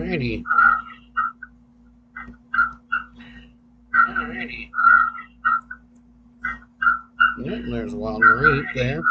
Alrighty. Yep, there's a wild Marie there.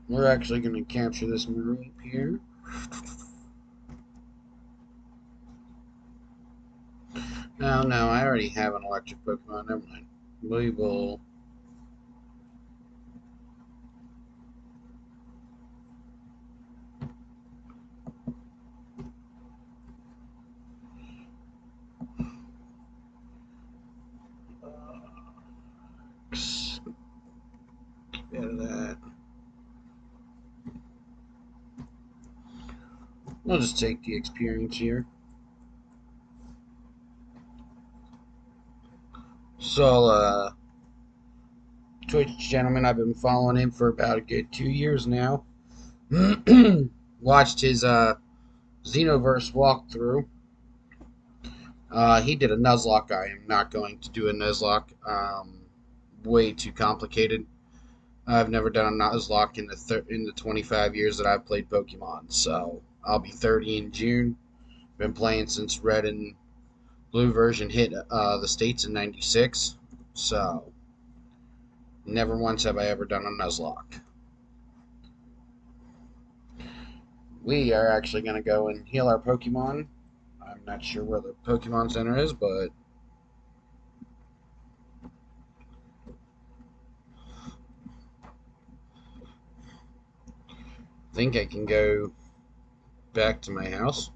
We're actually going to capture this Marie here. Oh no, I already have an electric Pokemon. Never mind. We will. Get out of that. We'll just take the experience here. So, Twitch gentleman, I've been following him for about a good 2 years now. Watched his Xenoverse walkthrough. He did a Nuzlocke. I am not going to do a Nuzlocke. Way too complicated. I've never done a Nuzlocke in the 25 years that I've played Pokemon. So I'll be 30 in June. Been playing since Red and Blue version hit the States in '96. So never once have I ever done a Nuzlocke. We are actually going to go and heal our Pokemon. I'm not sure where the Pokemon Center is, but I think I can go back to my house.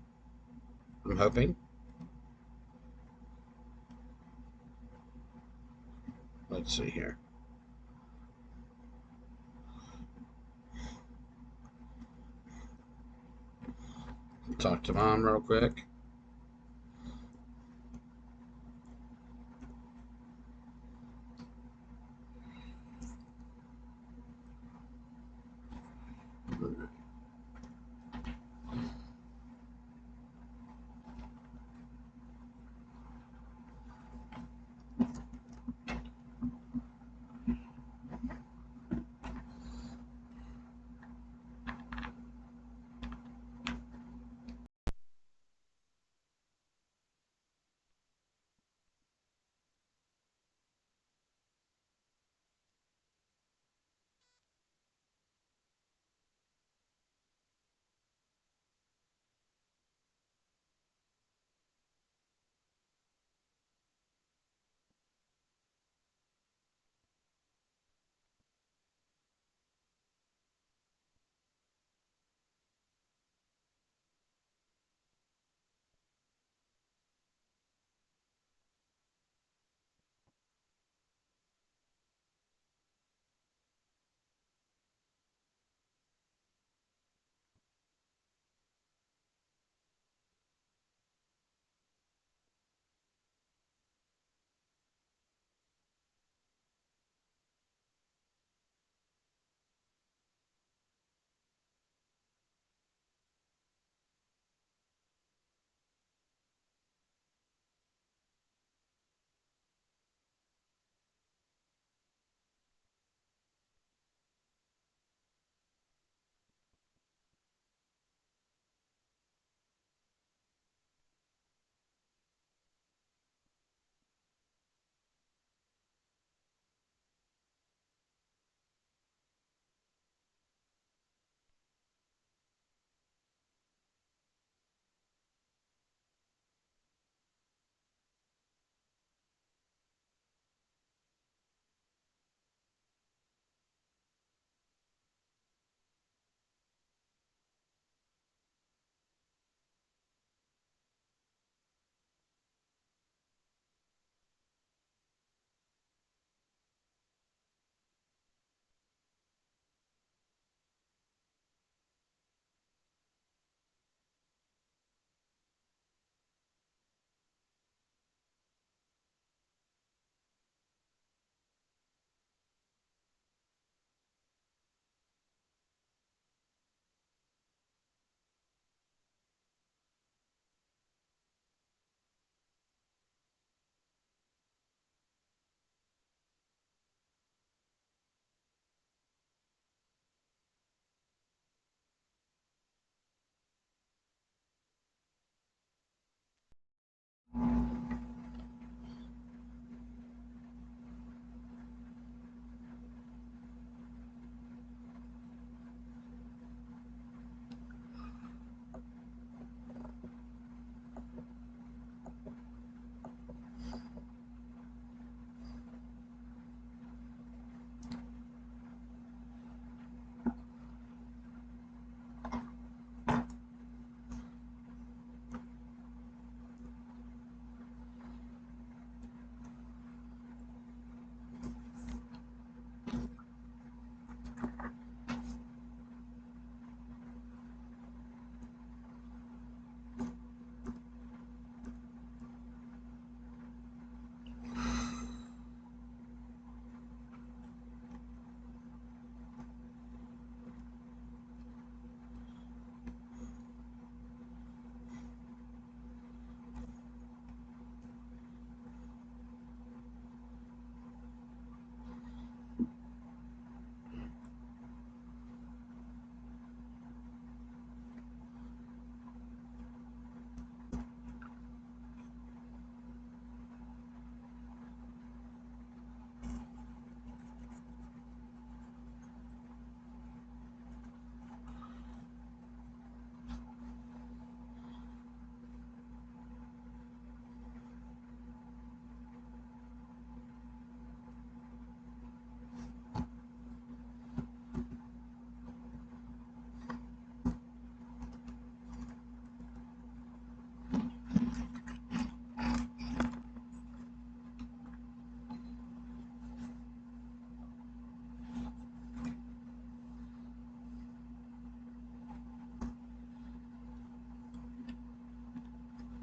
I'm hoping. Let's see here. Talk to Mom real quick.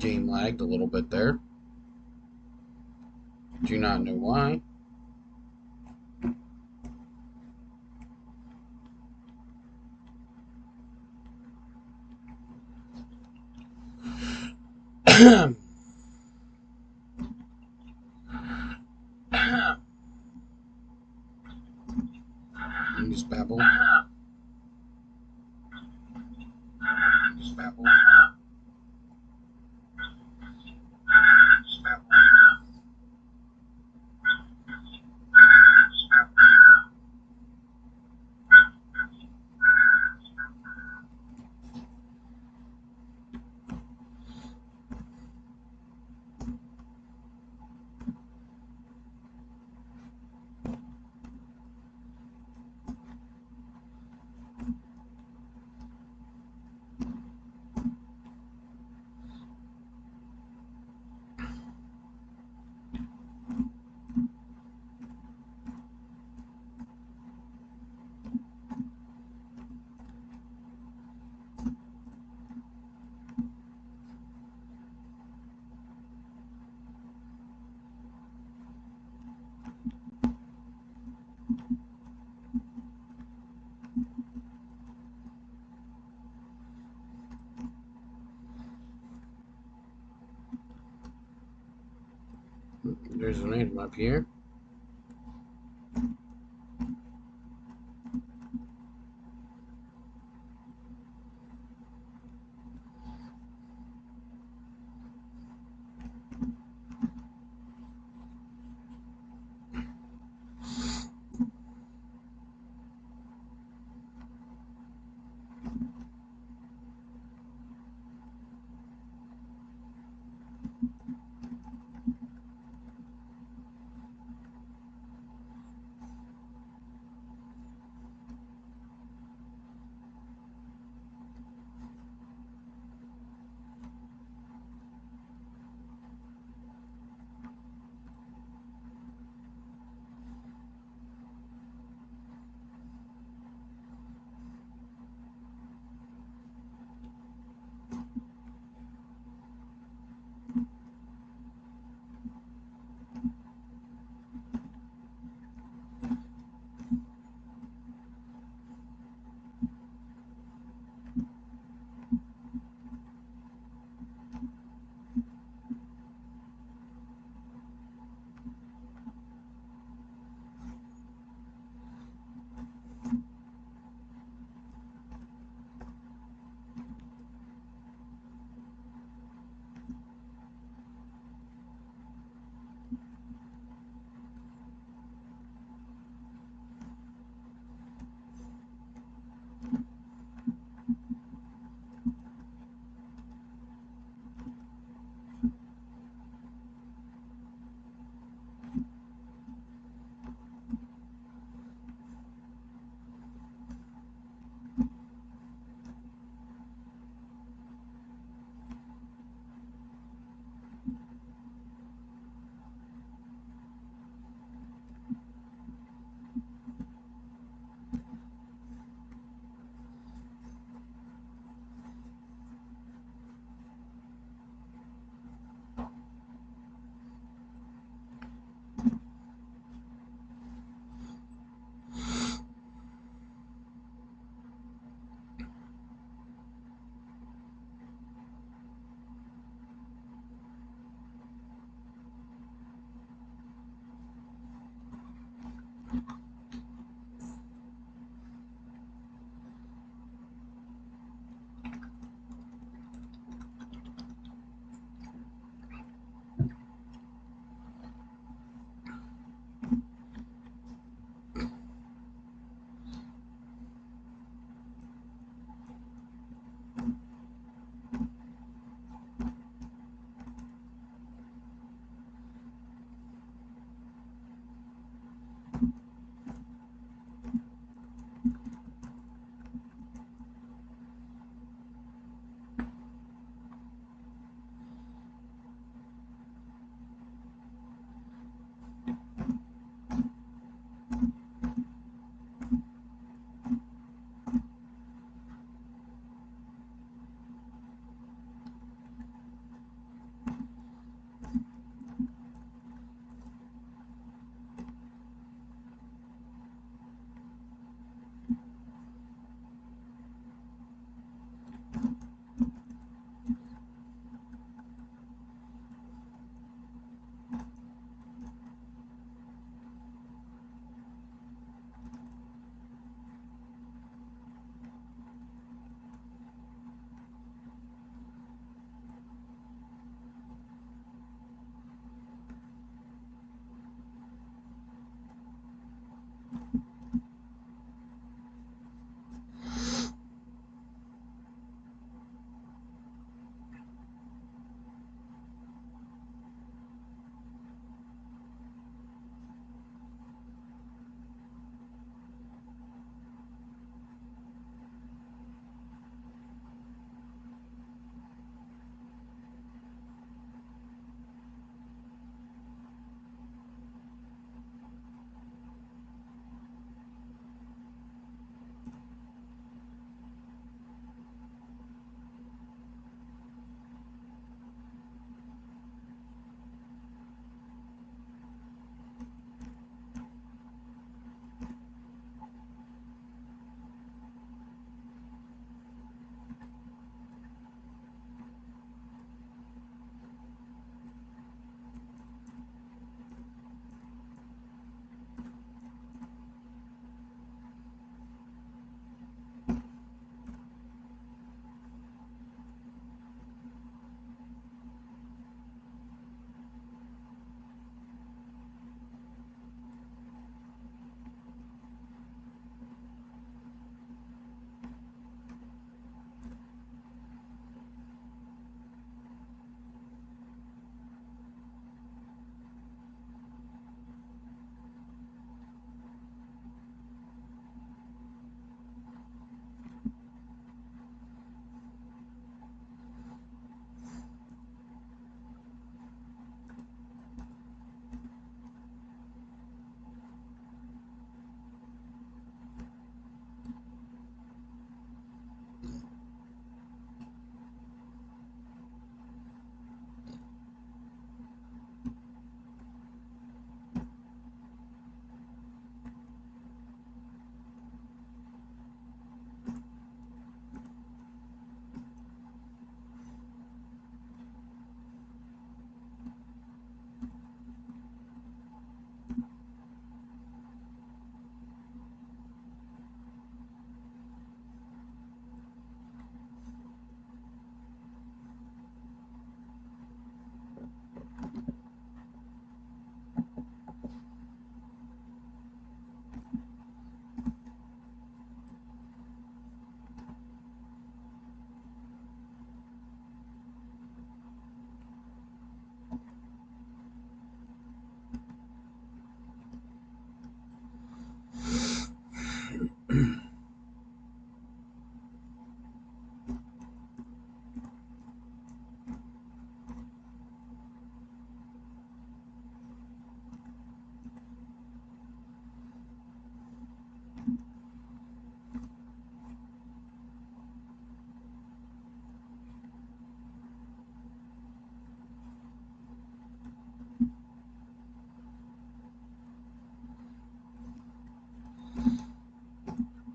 Game lagged a little bit there. Do not know why. Just babble. Just babble. There's an item up here.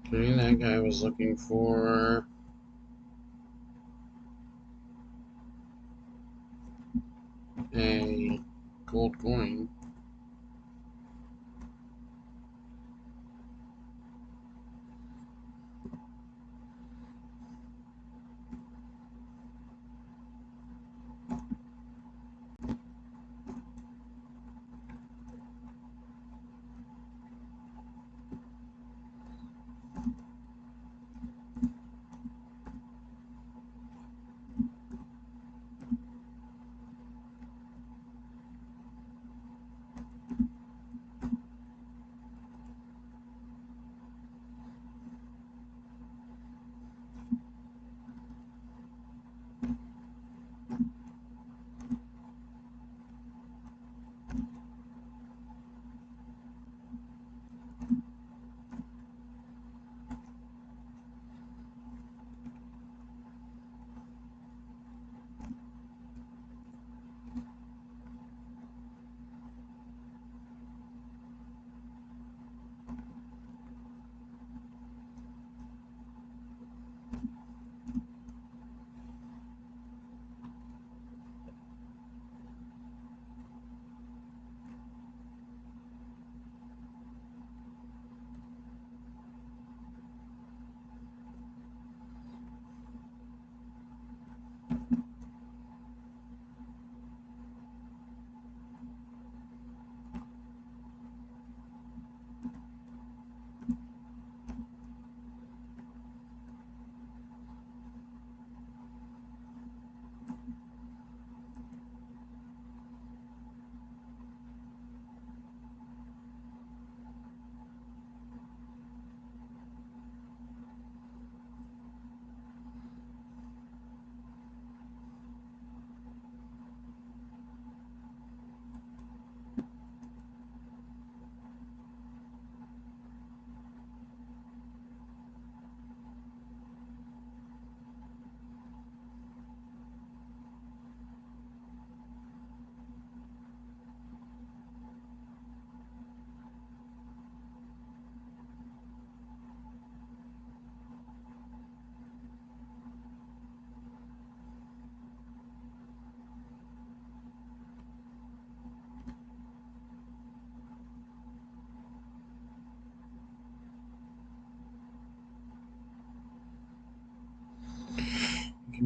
Okay, that guy was looking for a gold coin.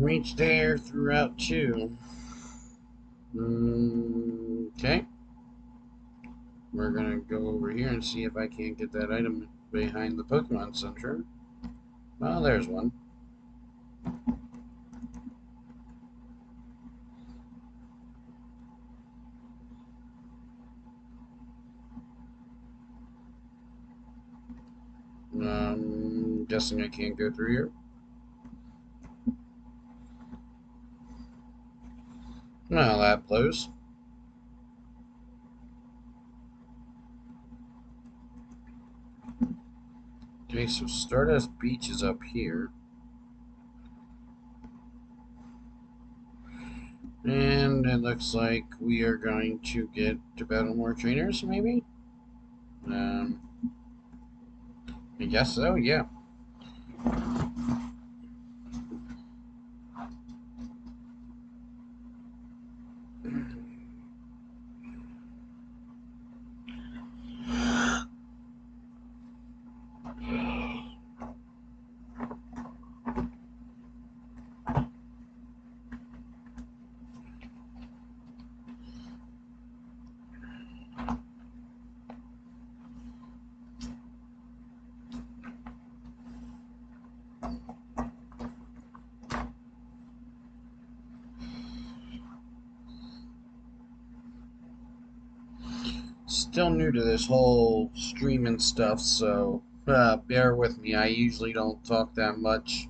reach there through Route 2. Okay. We're gonna go over here and see if I can't get that item behind the Pokemon Center. Well, there's one. Guessing I can't go through here. Well, that blows. Okay, so Stardust Beach is up here. And it looks like we are going to get to battle more trainers, maybe? I guess so, yeah. Still new to this whole streaming stuff, so bear with me. I usually don't talk that much.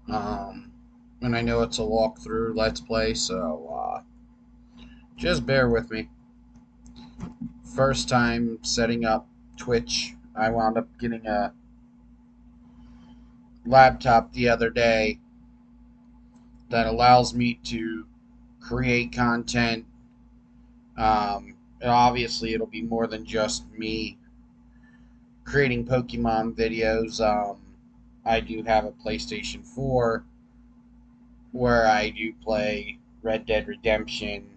And I know it's a walkthrough, let's play, so just bear with me. First time setting up Twitch, I wound up getting a laptop the other day that allows me to create content. Obviously, it'll be more than just me creating Pokemon videos. I do have a PlayStation 4 where I do play Red Dead Redemption,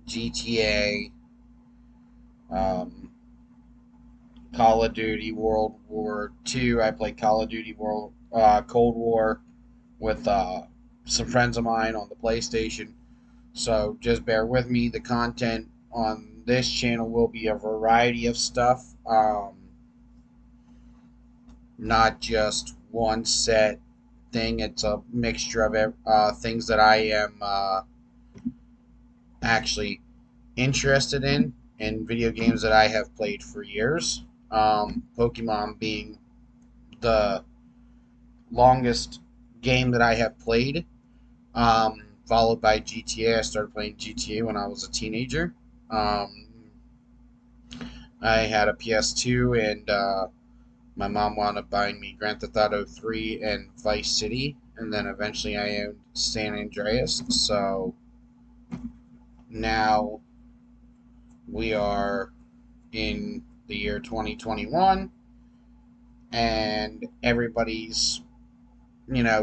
GTA, Call of Duty World War II. I play Call of Duty Cold War with some friends of mine on the PlayStation. So just bear with me. The content on this channel will be a variety of stuff, not just one set thing. It's a mixture of things that I am actually interested in video games that I have played for years. Pokemon being the longest game that I have played, followed by GTA. I started playing GTA when I was a teenager. I had a PS2, and my mom wound up buying me Grand Theft Auto 3 and Vice City, and then eventually I owned San Andreas. So now we are in the year 2021, and everybody's,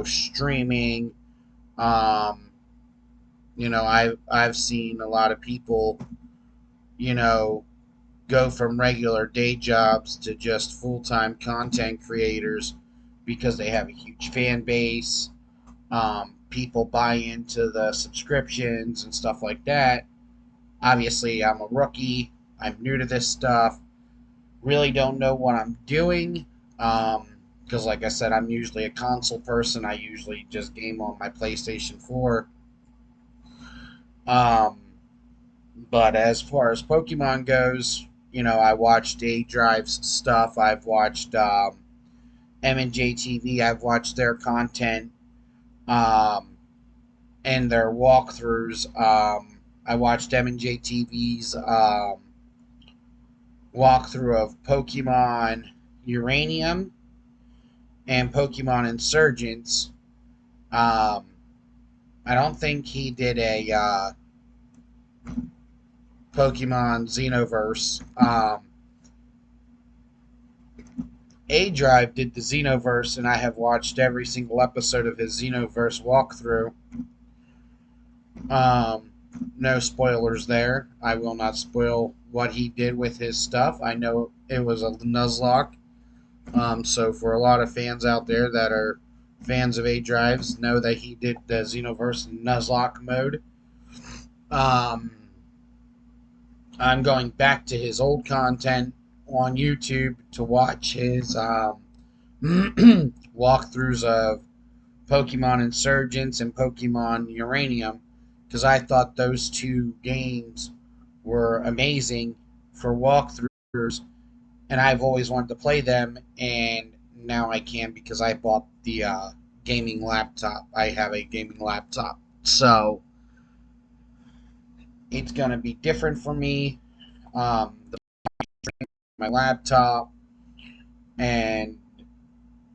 streaming. Um, I've seen a lot of people, you know, go from regular day jobs to just full-time content creators because they have a huge fan base. People buy into the subscriptions and stuff like that. Obviously, I'm a rookie. I'm new to this stuff. Really don't know what I'm doing. Because, like I said, I'm usually a console person. I usually just game on my PlayStation 4. Um, but as far as Pokemon goes, I watched Day Drive's stuff. I've watched M&J TV. I've watched their content um, and their walkthroughs. I watched M&J TV's walkthrough of Pokemon Uranium and Pokemon Insurgents. Um, I don't think he did a Pokemon Xenoverse. A Drive did the Xenoverse, and I have watched every single episode of his Xenoverse walkthrough. No spoilers there. I will not spoil what he did with his stuff. I know it was a Nuzlocke. So for a lot of fans out there that are fans of A Drives know that he did the Xenoverse Nuzlocke mode. Um, I'm going back to his old content on YouTube to watch his walkthroughs of Pokemon Insurgents and Pokemon Uranium because I thought those two games were amazing for walkthroughs, and I've always wanted to play them, and now I can because I bought the gaming laptop. I have a gaming laptop, so it's gonna be different for me. My laptop, and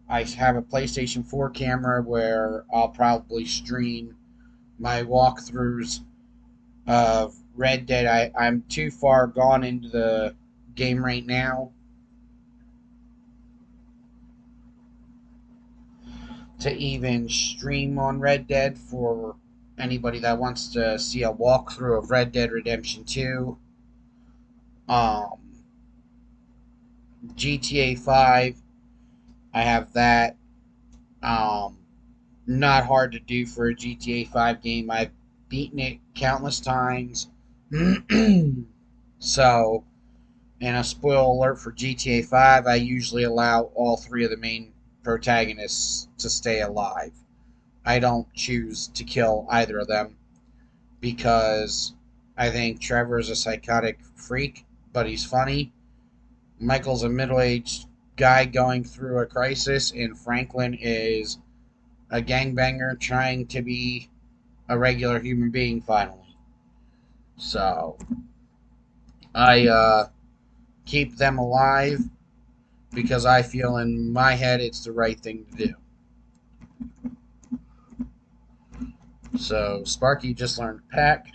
I have a PlayStation 4 camera where I'll probably stream my walkthroughs of Red Dead. I'm too far gone into the game right now to even stream on Red Dead for anybody that wants to see a walkthrough of Red Dead Redemption 2. Um, GTA 5, I have that. Um, Not hard to do for a GTA 5 game. I've beaten it countless times. So, and a spoiler alert for GTA 5, I usually allow all three of the main protagonists to stay alive. I don't choose to kill either of them because I think Trevor's a psychotic freak, but he's funny. Michael's a middle aged guy going through a crisis, and Franklin is a gangbanger trying to be a regular human being finally. So I keep them alive because I feel in my head it's the right thing to do. So Sparky just learned Pack.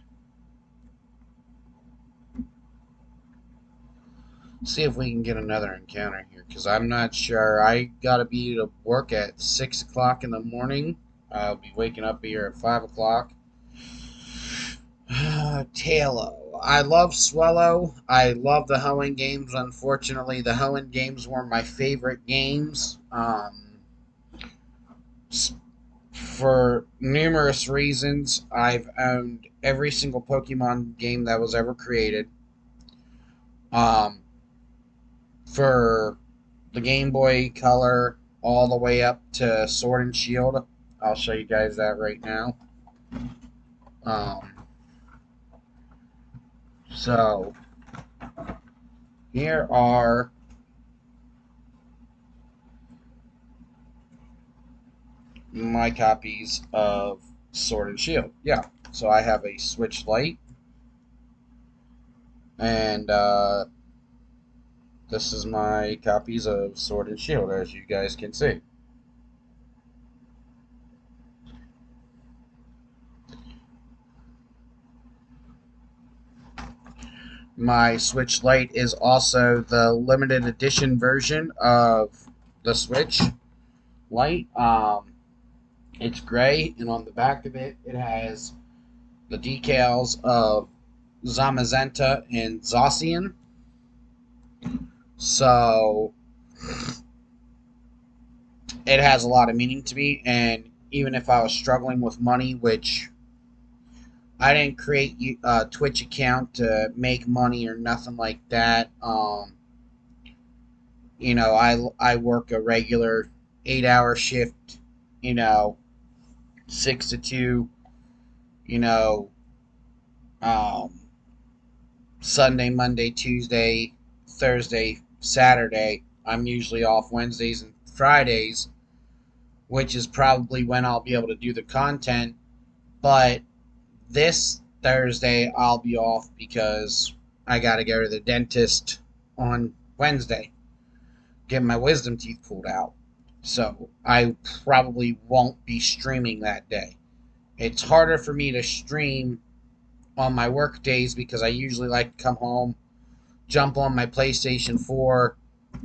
See if we can get another encounter here because I'm not sure. I gotta be to work at 6 o'clock in the morning. I'll be waking up here at 5 o'clock. Talo. I love Swallow. I love the Hoenn games. Unfortunately, the Hoenn games were my favorite games. For numerous reasons, I've owned every single Pokemon game that was ever created. Um, for the Game Boy Color all the way up to Sword and Shield. I'll show you guys that right now. Um, so here are my copies of Sword and Shield. Yeah, so I have a Switch Lite, and this is my copies of Sword and Shield, as you guys can see. My Switch Lite is also the limited edition version of the Switch Lite. It's gray, and on the back of it, it has the decals of Zamazenta and Zacian. So it has a lot of meaning to me, and even if I was struggling with money, which I didn't create a Twitch account to make money or nothing like that. I work a regular 8 hour shift, you know, 6 to 2, you know, um, Sunday, Monday, Tuesday, Thursday, Saturday. I'm usually off Wednesdays and Fridays, which is probably when I'll be able to do the content. But this Thursday, I'll be off because I got to go to the dentist on Wednesday, get my wisdom teeth pulled out. So I probably won't be streaming that day. It's harder for me to stream on my work days because I usually like to come home, jump on my PlayStation 4,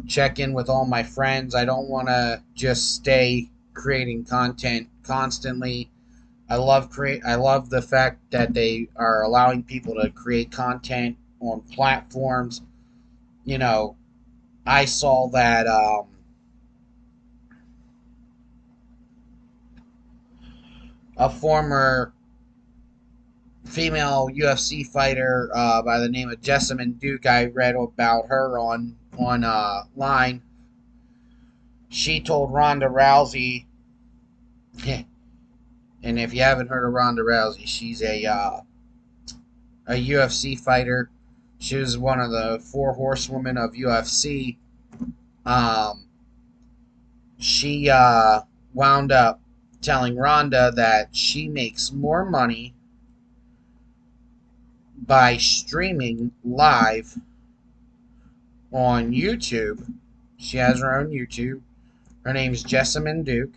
check in with all my friends. I don't want to just stay creating content constantly. I love the fact that they are allowing people to create content on platforms. You know, I saw that a former female UFC fighter by the name of Jessamine Duke. I read about her on line. She told Ronda Rousey, and if you haven't heard of Ronda Rousey, she's a UFC fighter. She was one of the four horsewomen of UFC. Um, she wound up telling Ronda that she makes more money by streaming live on YouTube. She has her own YouTube. Her name's Jessamine Duke.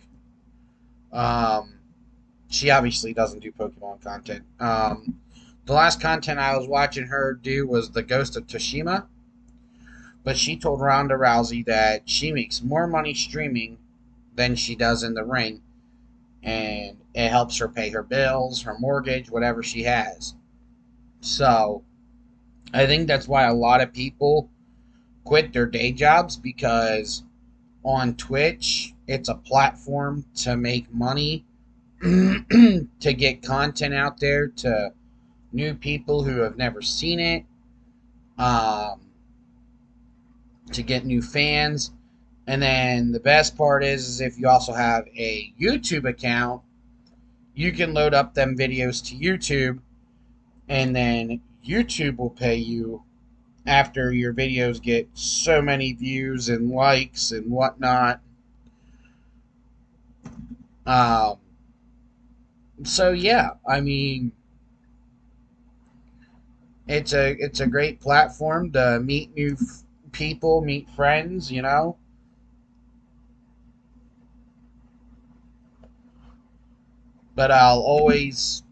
Um, she obviously doesn't do Pokemon content. The last content I was watching her do was the Ghost of Tsushima, but she told Ronda Rousey that she makes more money streaming than she does in the ring, and it helps her pay her bills, her mortgage, whatever she has. So I think that's why a lot of people quit their day jobs, because on Twitch, it's a platform to make money, to get content out there to new people who have never seen it, um, to get new fans. And then the best part is if you also have a YouTube account, you can load up them videos to YouTube, and then YouTube will pay you after your videos get so many views and likes and whatnot. Um, so yeah, I mean, it's a great platform to meet new people, meet friends, But I'll always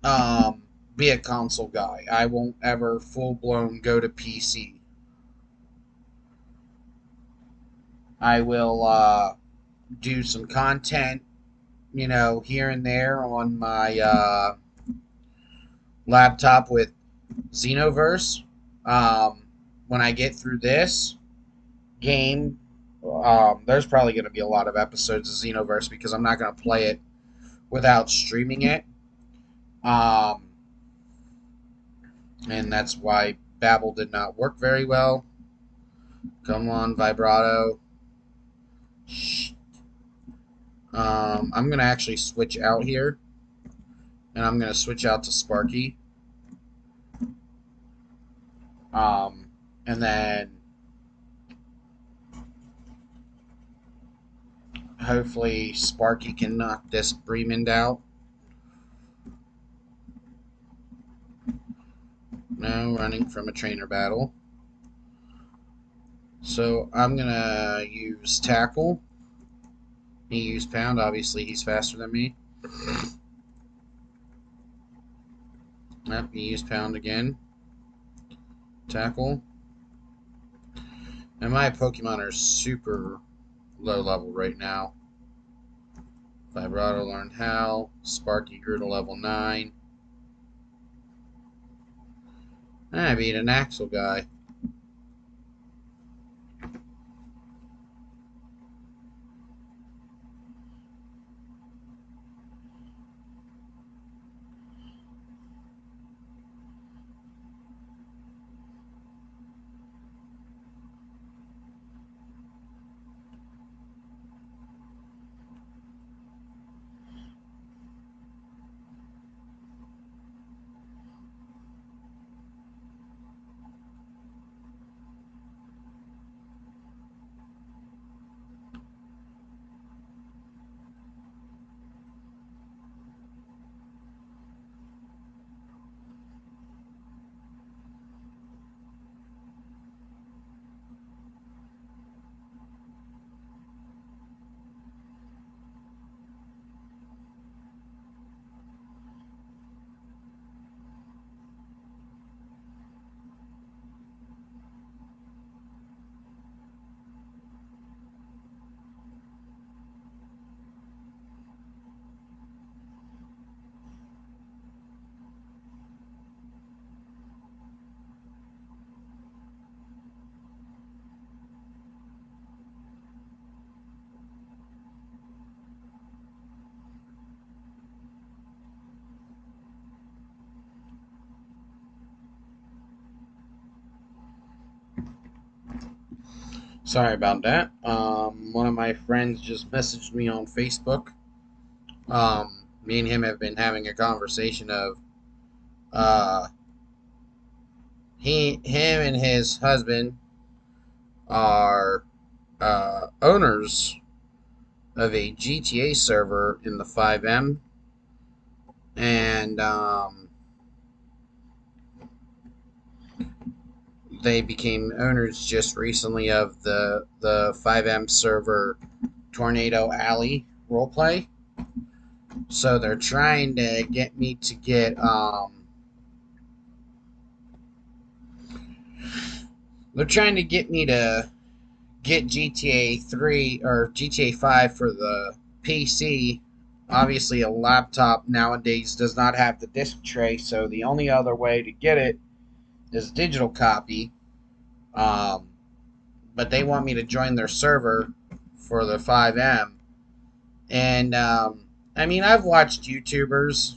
um, be a console guy. I won't ever full blown go to PC. I will do some content, here and there on my laptop with Xenoverse. When I get through this game, there's probably going to be a lot of episodes of Xenoverse because I'm not going to play it without streaming it. Um, and that's why Babel did not work very well. Come on, vibrato. I'm going to actually switch out here, and I'm going to switch out to Sparky. Um, and then hopefully Sparky can knock this Bremen out. No, running from a trainer battle. So I'm going to use tackle. He used pound. Obviously, he's faster than me. Yep, he used pound again. Tackle. And my Pokemon are super low level right now. Vibrato learned how. Sparky grew to level 9. I beat an Axel guy. Sorry about that. One of my friends just messaged me on Facebook. Me and him have been having a conversation of uh, him and his husband are owners of a GTA server in the 5M, and they became owners just recently of the 5M server Tornado Alley roleplay. So they're trying to get me to get they're trying to get me to get GTA 3 or GTA 5 for the PC. Obviously, a laptop nowadays does not have the disc tray, so the only other way to get it is digital copy. Um, but they want me to join their server for the 5M. And I mean, I've watched YouTubers,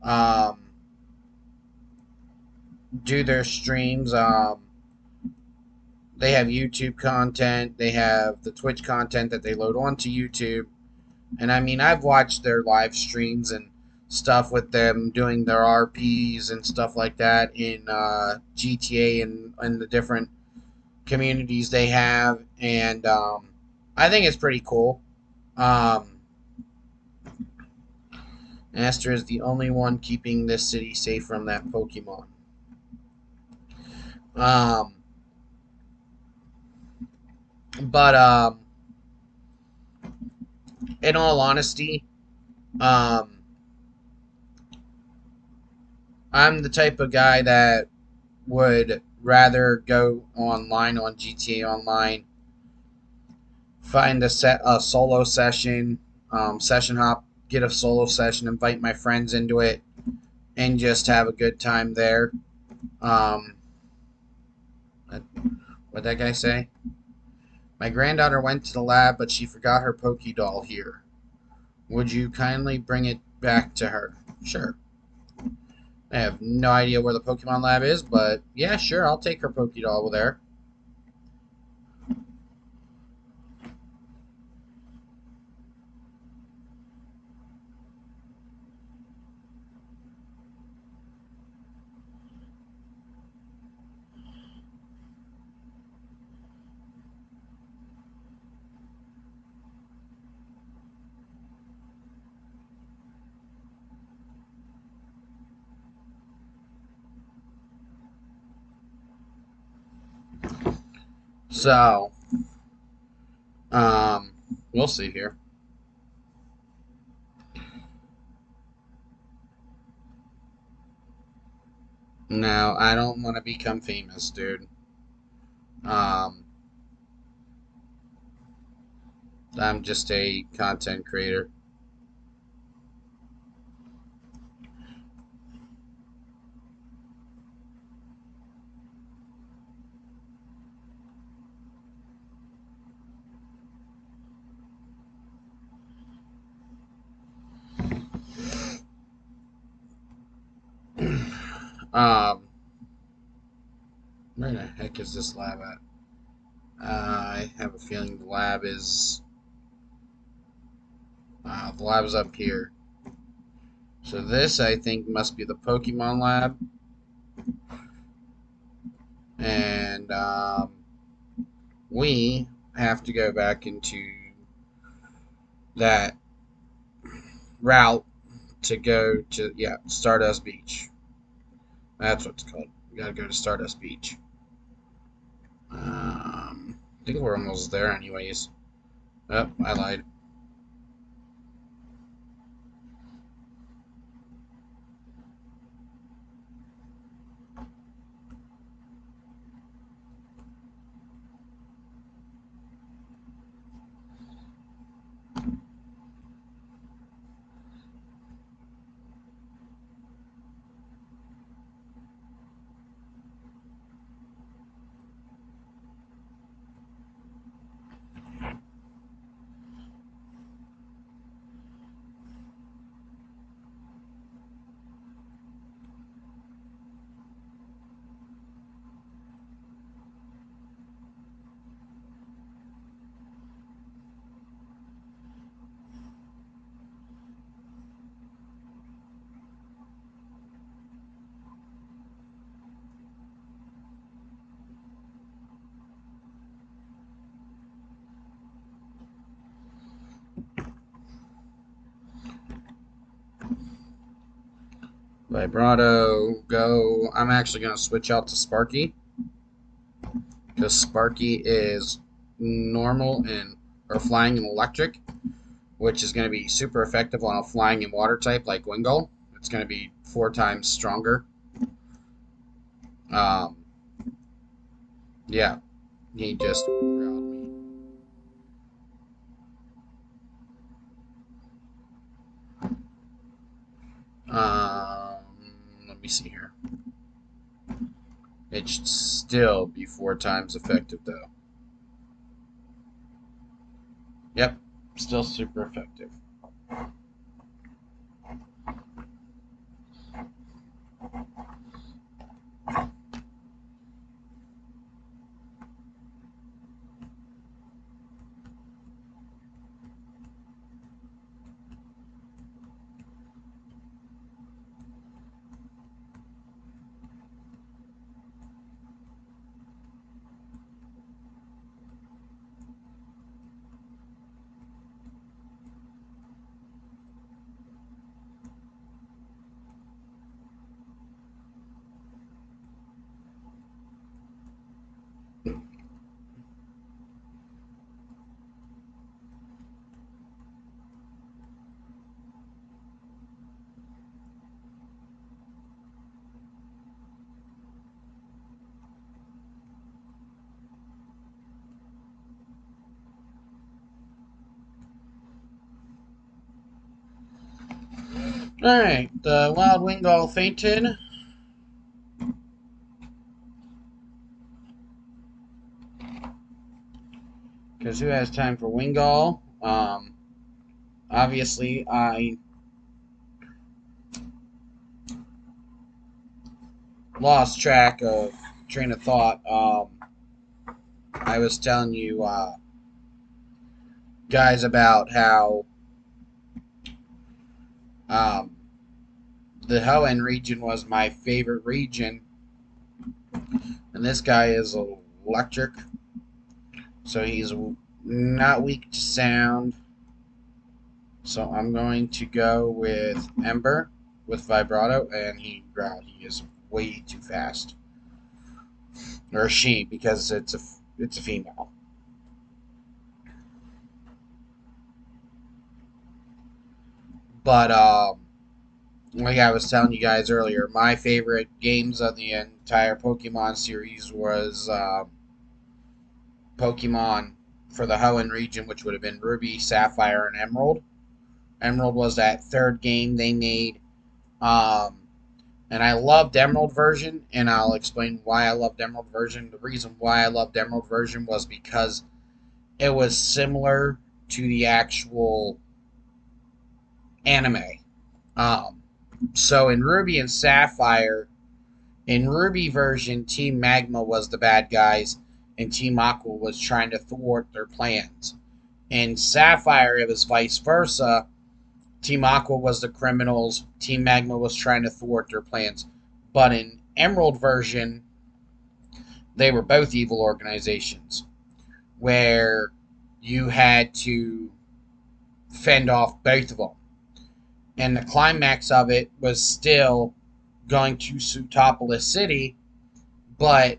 um, do their streams. They have YouTube content, they have the Twitch content that they load onto YouTube. And I mean, I've watched their live streams and stuff with them doing their RPs and stuff like that in GTA and the different communities they have. And I think it's pretty cool. Um, Aster is the only one keeping this city safe from that Pokemon. Um, but in all honesty, um, I'm the type of guy that would rather go online on GTA Online, find a solo session, session hop, get a solo session, invite my friends into it, and just have a good time there. Um, what that guy say? My granddaughter went to the lab, but she forgot her Poké doll here. Would you kindly bring it back to her? Sure. I have no idea where the Pokemon lab is, but yeah, sure, I'll take her Poké doll there. So, um, we'll see here. No, I don't want to become famous, dude. Um, I'm just a content creator. um, where the heck is this lab at? I have a feeling the lab is up here. So this, I think, must be the Pokemon lab, and we have to go back into that route to go to Stardust Beach. That's what it's called. We gotta go to Stardust Beach. I think we're almost there, anyways. Oh, I lied. Vibrato, go. I'm actually going to switch out to Sparky because Sparky is normal and or flying and electric, which is going to be super effective on a flying and water type like Wingull. It's going to be 4 times stronger. Um, yeah, he just growled me. Um, Let me see here. It should still be 4 times effective though. Yep, still super effective. Alright, the Wild Wingull fainted. Because who has time for Wingull? Obviously, I lost track of train of thought. I was telling you guys about how um, the Hoenn region was my favorite region, and this guy is electric, so he's not weak to sound. So I'm going to go with Ember with vibrato, and he growled. He is way too fast, or she, because it's a female. But like I was telling you guys earlier, my favorite games of the entire Pokemon series was Pokemon for the Hoenn region, which would have been Ruby, Sapphire, and Emerald. Emerald was that third game they made. Um, and I loved Emerald version, and I'll explain why I loved Emerald version. The reason why I loved Emerald version was because it was similar to the actual anime. Um, so in Ruby and Sapphire, in Ruby version, Team Magma was the bad guys, and Team Aqua was trying to thwart their plans. In Sapphire, it was vice versa. Team Aqua was the criminals, Team Magma was trying to thwart their plans. But in Emerald version, they were both evil organizations, where you had to fend off both of them. And the climax of it was still going to Sutopolis City, but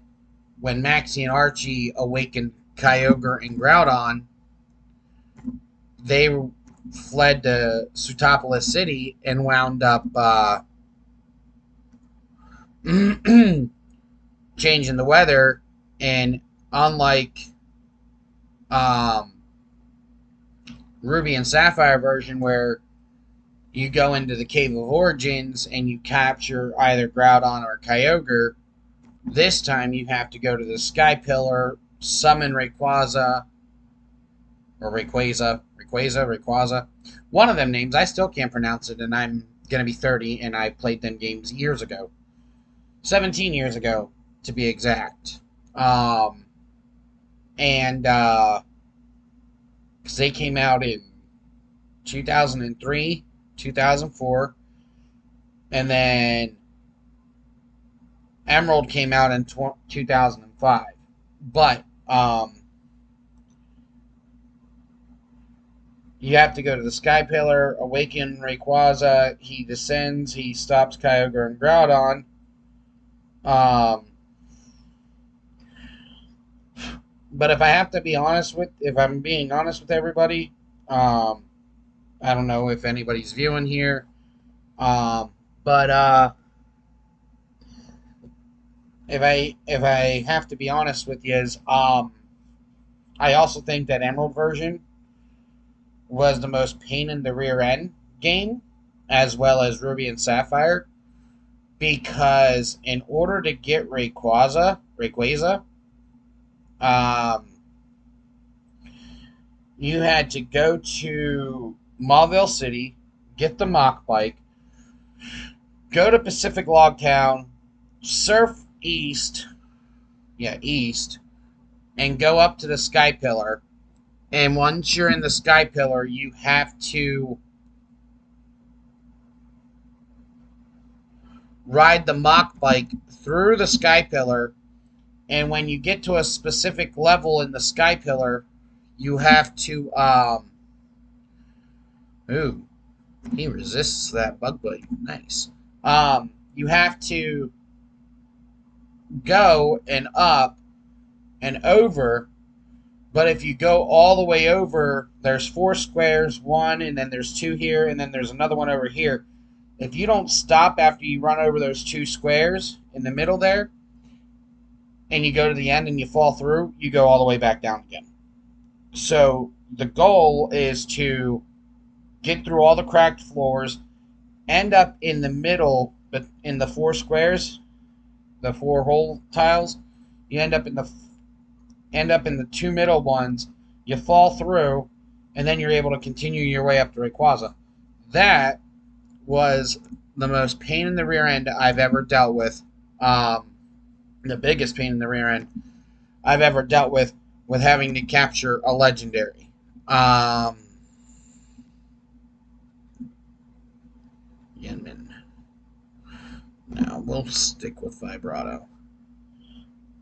when Maxie and Archie awakened Kyogre and Groudon, they fled to Sutopolis City and wound up changing the weather. And unlike um, Ruby and Sapphire version, where you go into the Cave of Origins and you capture either Groudon or Kyogre, this time you have to go to the Sky Pillar, summon Rayquaza, or Rayquaza. One of them names, I still can't pronounce it, and I'm going to be 30, and I played them games years ago. 17 years ago, to be exact. And, because they came out in 2003, 2004, and then Emerald came out in 2005. But, You have to go to the Sky Pillar, awaken Rayquaza. He descends. He stops Kyogre and Groudon. Um, but if I'm being honest with everybody, um, I don't know if anybody's viewing here, um, but if I have to be honest with you, is I also think that Emerald version was the most pain in the rear end game, as well as Ruby and Sapphire, because in order to get Rayquaza, um, you had to go to Mauville City, get the Mach Bike, go to Pacific Log Town, surf east, east, and go up to the Sky Pillar. And once you're in the Sky Pillar, you have to ride the Mach Bike through the Sky Pillar. And when you get to a specific level in the Sky Pillar, you have to ooh, he resists that bug bite. Nice. You have to go and up and over, but if you go all the way over, there's 4 squares, one, and then there's 2 here, and then there's another one over here. If you don't stop after you run over those 2 squares in the middle there, and you go to the end and you fall through, you go all the way back down again. So the goal is to get through all the cracked floors, end up in the middle, but in the 4 squares, the 4 hole tiles. You end up in the 2 middle ones. You fall through, and then you're able to continue your way up to Rayquaza. That was the most pain in the rear end I've ever dealt with. The biggest pain in the rear end I've ever dealt with having to capture a legendary. Yenmin. Now we'll stick with Vibrato.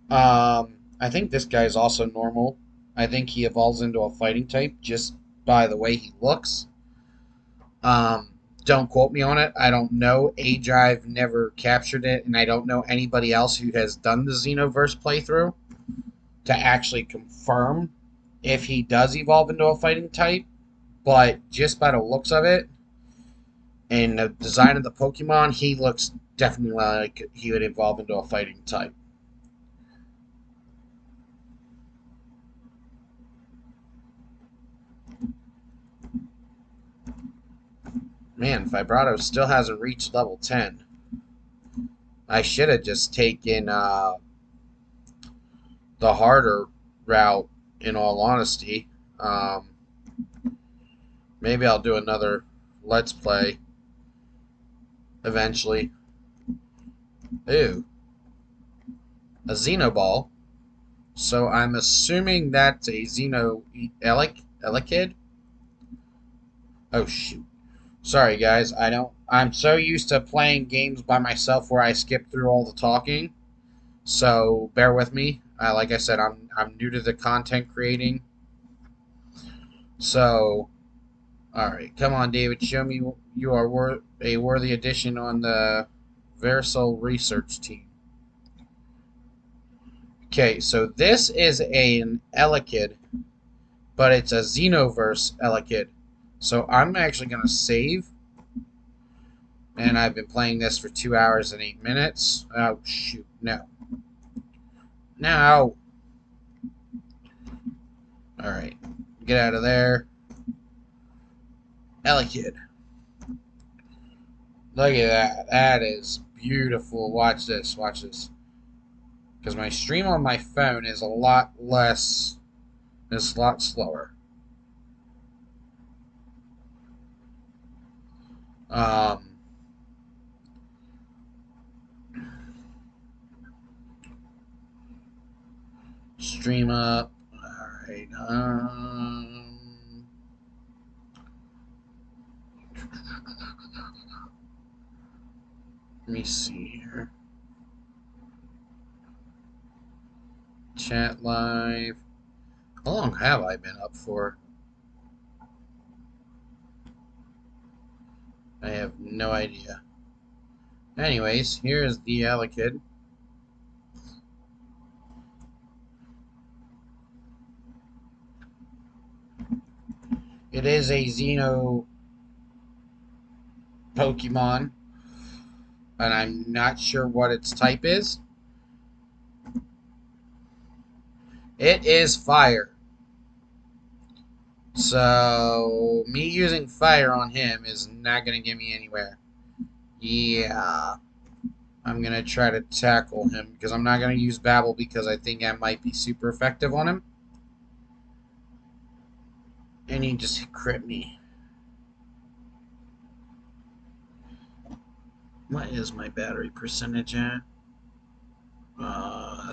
I think this guy's also normal. I think he evolves into a fighting type just by the way he looks. Um, don't quote me on it. I don't know. Age I've never captured it, and I don't know anybody else who has done the Xenoverse playthrough to actually confirm if he does evolve into a fighting type. But just by the looks of it and the design of the Pokemon, he looks definitely like he would evolve into a fighting type. Man, Vibrato still hasn't reached level 10. I should have just taken the harder route, in all honesty. Um, Maybe I'll do another Let's Play eventually. Ooh, a Xenoball. So I'm assuming that's a Elekid? Oh, shoot. Sorry, guys. I'm so used to playing games by myself where I skip through all the talking. So bear with me. Like I said, I'm new to the content creating. So, all right, come on, David. Show me you are a worthy addition on the Versal research team. Okay, so this is an Elekid, but it's a Xenoverse Elekid. So I'm actually gonna save, and I've been playing this for 2 hours and 8 minutes. Oh shoot, no. No. Alright. Get out of there. Elekid. Look at that. That is beautiful. Watch this. Watch this. Because my stream on my phone is a lot less. It's a lot slower. Stream up. Alright. Let me see here. Chat live. How long have I been up for? I have no idea. Anyways, here's the Elekid. It is a Xeno Pokemon, and I'm not sure what its type is. It is fire. So, me using fire on him is not going to get me anywhere. Yeah. I'm going to try to tackle him because I'm not going to use Babble because I think that might be super effective on him. And he just crit me. What is my battery percentage at?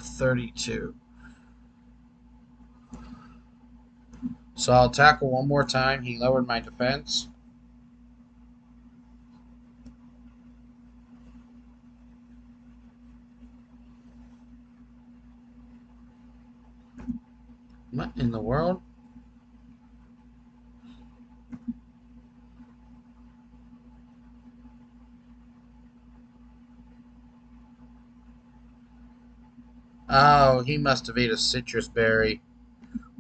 32. So I'll tackle one more time. He lowered my defense. What in the world? Oh, he must have ate a citrus berry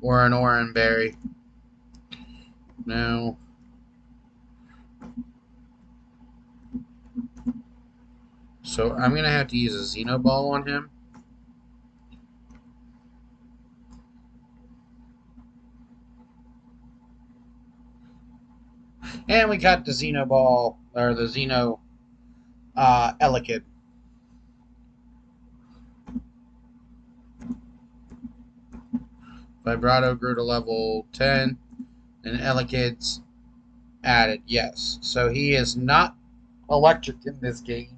or an orange berry. No. So I'm going to have to use a Xeno Ball on him. And we got the Xeno Ball, or the Xeno Elekid. Vibrato grew to level 10, and Elekid's added, yes. So he is not electric in this game.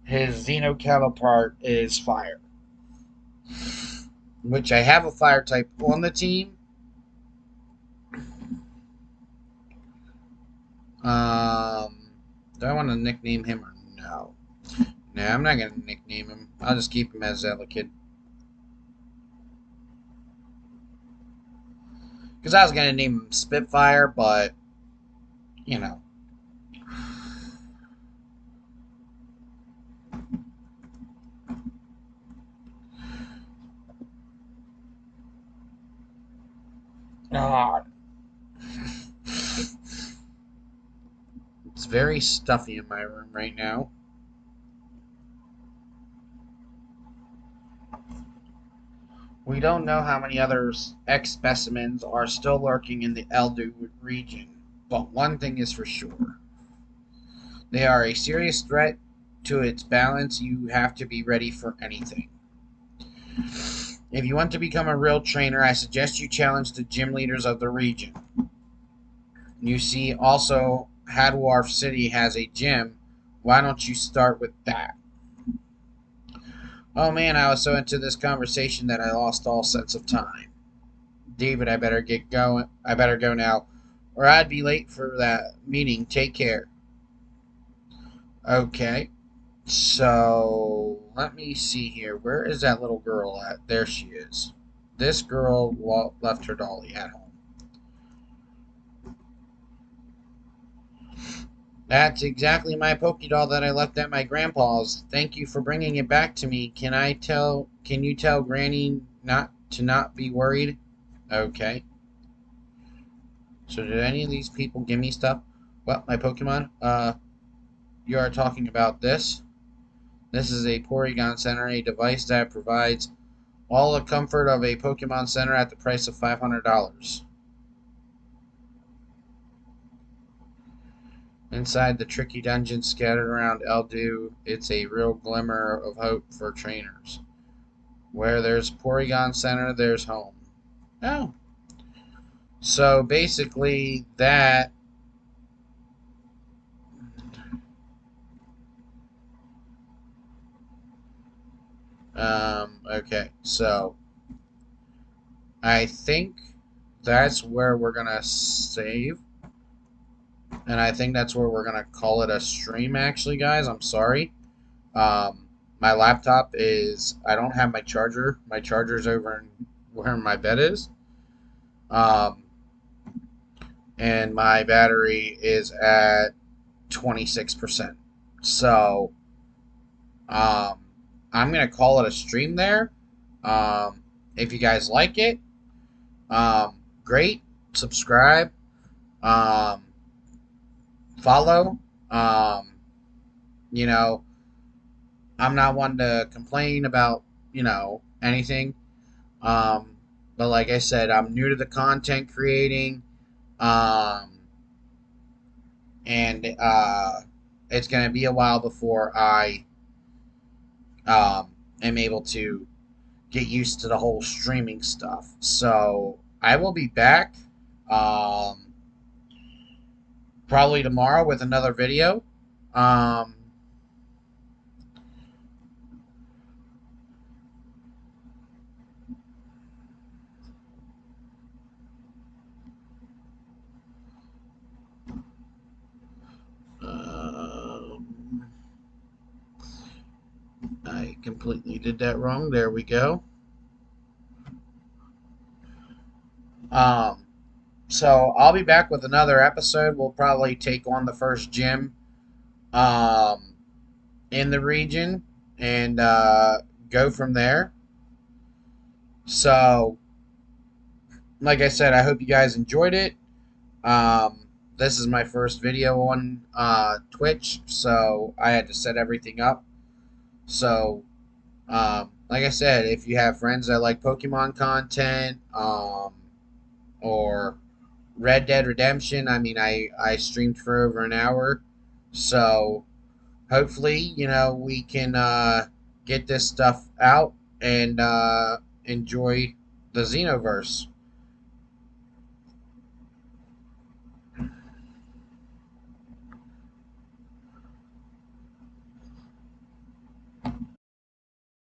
His Xeno counterpart is fire. Which I have a fire type on the team. Do I want to nickname him or no? No, I'm not going to nickname him. I'll just keep him as Elekid. Because I was going to name him Spitfire, but, you know. Ah, it's very stuffy in my room right now. We don't know how many other X specimens are still lurking in the Eldu region, but one thing is for sure. They are a serious threat to its balance. You have to be ready for anything. If you want to become a real trainer, I suggest you challenge the gym leaders of the region. You see, also, Hadwarf City has a gym. Why don't you start with that? Oh man, I was so into this conversation that I lost all sense of time. David, I better get going. I better go now, or I'd be late for that meeting. Take care. Okay. So, let me see here. Where is that little girl at? There she is. This girl left her dolly at home. That's exactly my Pokédoll that I left at my grandpa's. Thank you for bringing it back to me. Can you tell Granny not be worried? Okay. So did any of these people give me stuff? Well, my Pokemon, you are talking about this. This is a Porygon Center, a device that provides all the comfort of a Pokemon Center at the price of $500. Inside the tricky dungeons scattered around Eldu, it's a real glimmer of hope for trainers. Where there's Porygon Center, there's home. Oh. So basically, that. Okay, so I think that's where we're gonna save. And I think that's where we're gonna call it a stream, actually, guys. I'm sorry. My laptop is. I don't have my charger. My charger's over in where my bed is. Um, and my battery is at 26%. So um, I'm gonna call it a stream there. If you guys like it, great. Subscribe, um, follow. Um, you know, I'm not one to complain about anything. Um, but like I said, I'm new to the content creating, um, and it's gonna be a while before I am able to get used to the whole streaming stuff. So I will be back um, probably tomorrow with another video. Um, um, I completely did that wrong. There we go. Um, so I'll be back with another episode. We'll probably take on the first gym um, in the region and go from there. So, like I said, I hope you guys enjoyed it. This is my first video on Twitch, so I had to set everything up. So, like I said, if you have friends that like Pokemon content, or Red Dead Redemption, I mean, I streamed for over an hour, so hopefully, we can get this stuff out and enjoy the Xenoverse.